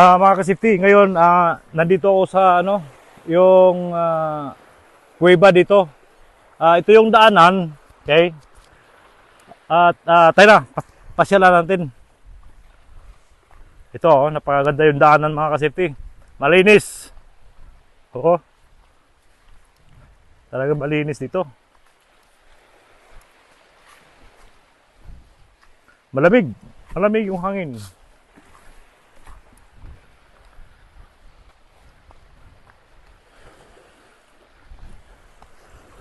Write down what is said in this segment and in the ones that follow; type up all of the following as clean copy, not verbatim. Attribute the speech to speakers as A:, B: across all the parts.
A: Mga ka-safety, ngayon nandito ako sa yung kuweba dito. Ito yung daanan, okay? At tayo na, pasyalan natin. Ito, napakaganda yung daanan mga ka-safety. Malinis. Oo. Talaga malinis dito. Malamig. Malamig yung hangin.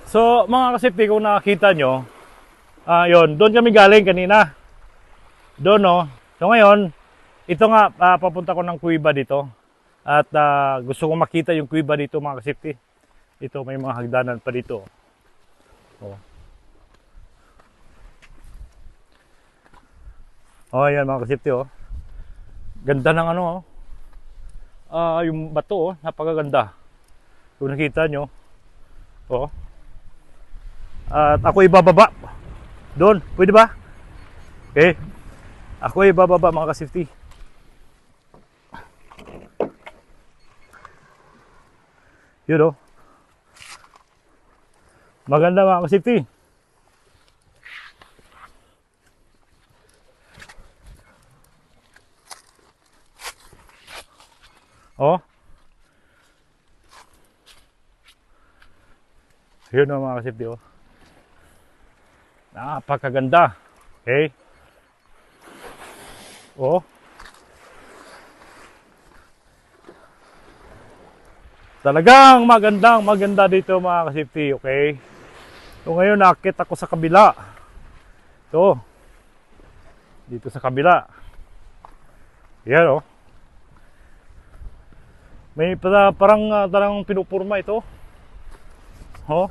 A: So, mga ka-safety, kung nakakita nyo, yun, doon kami galing kanina. Doon, no? So, ngayon, ito nga, papunta ko ng kuweba dito. At gusto kong makita yung kuweba dito, mga ka-safety. Ito, may mga hagdanan pa dito. Oh. Oh, ayan, mga ka-safety, oh. Ganda ng yung bato, oh, napakaganda. Kung nakita nyo, oh. At ako ibababa doon, pwede ba? Okay, ako ibababa mga ka-safety. Yun o, maganda mga ka-safety. Oh, yun o mga ka-safety, oh. Napakaganda. Okay. Oh. Talagang maganda dito mga ka-safety, okay? So ngayon nakakit ako sa kabila. So, dito sa kabila. Yan oh. May parang pinupurma ito. Oh.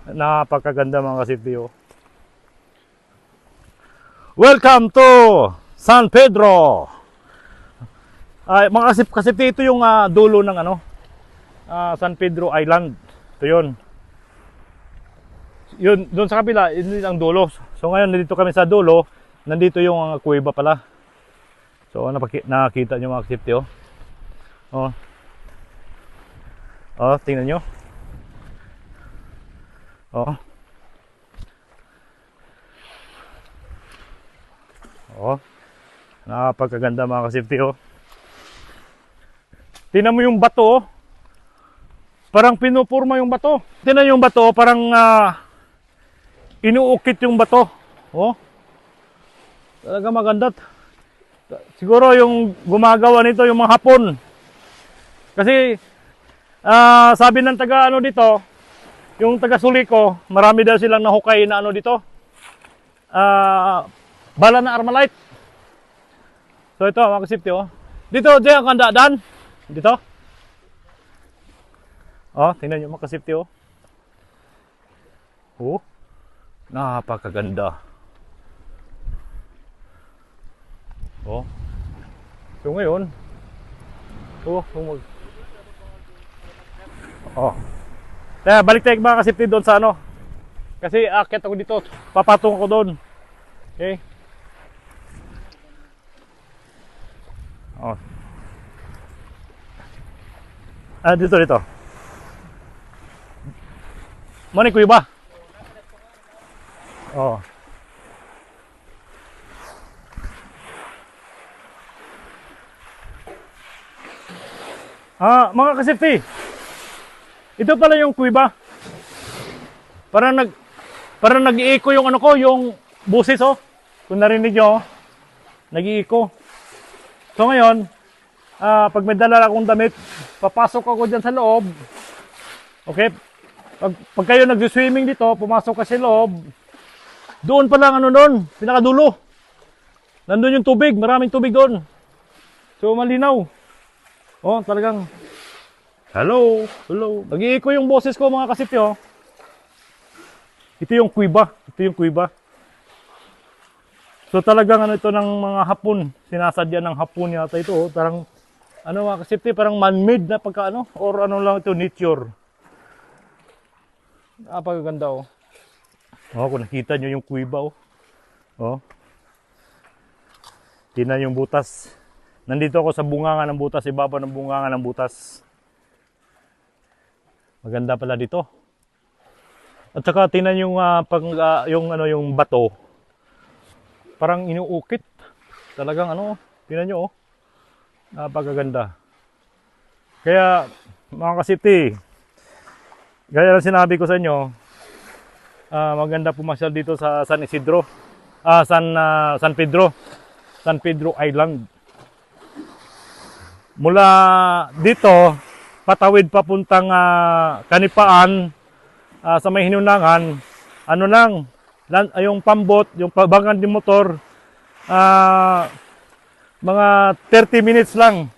A: Napakaganda mga ka-safety, oh. Welcome to San Pedro. Mga ka-safety, ito yung dulo ng San Pedro Island. Ito yun. Yun, doon sa kabila, yun ang dulo. So ngayon, nandito kami sa dulo. Nandito yung kuweba pala. So nakita nyo mga ka-safety, oh. Oh. Oh, tingnan nyo. Oh. Oh. Napakaganda mga ka-safety, oh. Tingnan mo yung bato, oh. Parang pinupurma yung bato. Tingnan yung bato, parang inuukit yung bato. Oh. Talaga maganda. Siguro yung gumagawa nito yung mga Hapon. Kasi sabi ng taga dito, yung taga Suliko, marami daw silang nahukay na dito. Bala na Armalite. So ito mga ka-safety, oh. Dito diyan ang daan. Dito. Oh, tingnan niyo mga ka-safety, oh. Oh. Napakaganda. Oh. So ngayon, oh. Balik tayo mga ka-safety doon sa kasi akit ako dito, papatong ako doon. Okay. Oh. Dito. Mani ko iba. Oh. Mga ka-safety, ito pala yung kuweba. Parang nag-iiko yung yung busis, oh. Kung narinig nyo, nag-iiko. So ngayon, pag may dala akong damit, papasok ako dyan sa loob. Okay? Pag kayo nag-swimming dito, pumasok ka sa loob. Doon pa lang doon, pinakadulo. Nandun yung tubig, maraming tubig doon. So malinaw. Oh, talagang hello. Nag-iiko yung boses ko mga ka-safety, oh. Ito yung kuweba. So talagang ito ng mga Hapon, sinasadya ng Hapon yata ito, oh. Parang mga ka-safety, parang man-made na pagka or lang ito, nature. Napakaganda, oh. Oh, kung nakita nyo yung kuweba, oh. Oh. Tingnan yung butas. Nandito ako sa bunganga ng butas, ibabaw ng bunganga ng butas. Maganda pala dito. At saka tingnan yung yung bato. Parang inuukit. Talagang tingnan nyo oh. Napakaganda. Kaya mga ka-safety, gaya lang sinabi ko sa inyo, maganda pumasyal dito sa San Isidro. San Pedro Island. Mula dito patawid papuntang Kanipaan, sa may Hinunangan, yung pambot, yung pabangan ng motor, mga 30 minutes lang.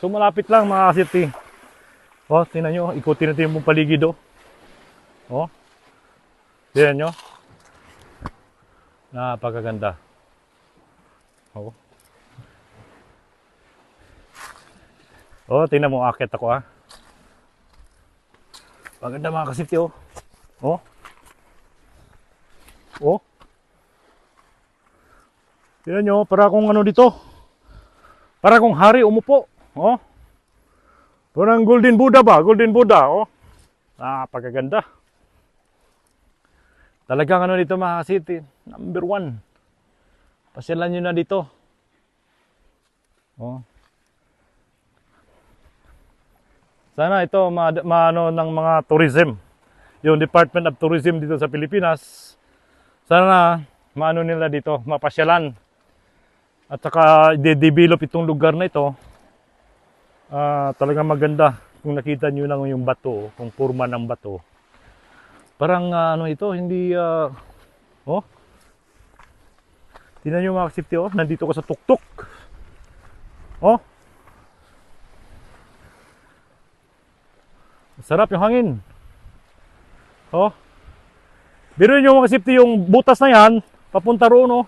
A: So malapit lang mga ka-safety. Oh, tingnan nyo, ikutin natin yung paligid oh. Oh. Tingnan nyo. Napakaganda. Oh. Oh, tingnan mo, akit ako ah. Maganda mga ka-safety oh. Oh. Oh. Tingnan nyo, para kung dito. Para kung hari umupo. Oh. Parang Golden Buddha ba? Golden Buddha oh. Napakaganda. Talagang dito mga ka-safety, number 1. Pasyalan nyo na dito. Oh. Sana ito maano ng mga tourism. Yung Department of Tourism dito sa Pilipinas. Sana maano nila dito, mapasyalan. At saka i-develop itong lugar na ito. Talagang maganda. Kung nakita nyo lang yung bato, kung forma ng bato. Parang ito, hindi oh. Tingnan nyo mga ka-safety oh, nandito ko sa tuktok. Oh. Sarap yung hangin. Oh. Biruin nyo mga ka-safety yung butas na yan, papunta roon oh.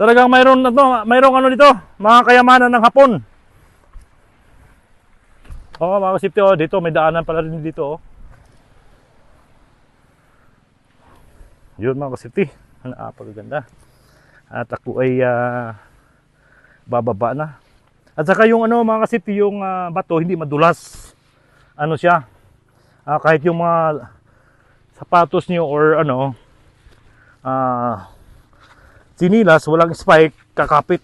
A: Talagang mayroong dito, mga kayamanan ng Hapon. Oh, mga ka-safety oh, dito may daanan pala rin dito oh. Yun mga ka-safety, napakaganda. At ako ay bababa na. At saka yung mga ka-safety, yung bato hindi madulas. Siya, kahit yung mga sapatos niyo or sinilas, walang spike, kakapit.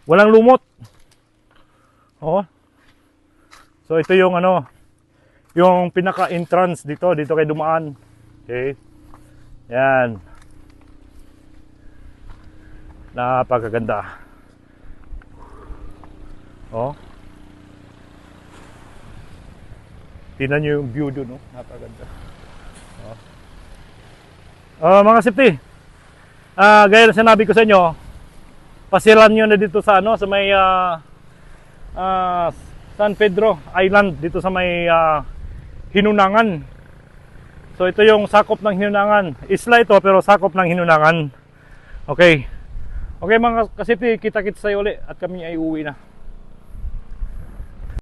A: Walang lumot. Oh. So ito yung yung pinaka-entrance dito kayo dumaan. Okay. Yan. Napakaganda. Oh. Tingnan nyo yung view doon, no? Napakaganda. Oh. Mga safety, gaya na sinabi ko sa inyo, pasyalan nyo na dito sa sa may San Pedro Island, dito sa may Hinunangan. So ito yung sakop ng Hinunangan. Isla ito pero sakop ng Hinunangan. Okay. Okay mga ka-safety, kita-kits tayo ulit at kami ay uwi na.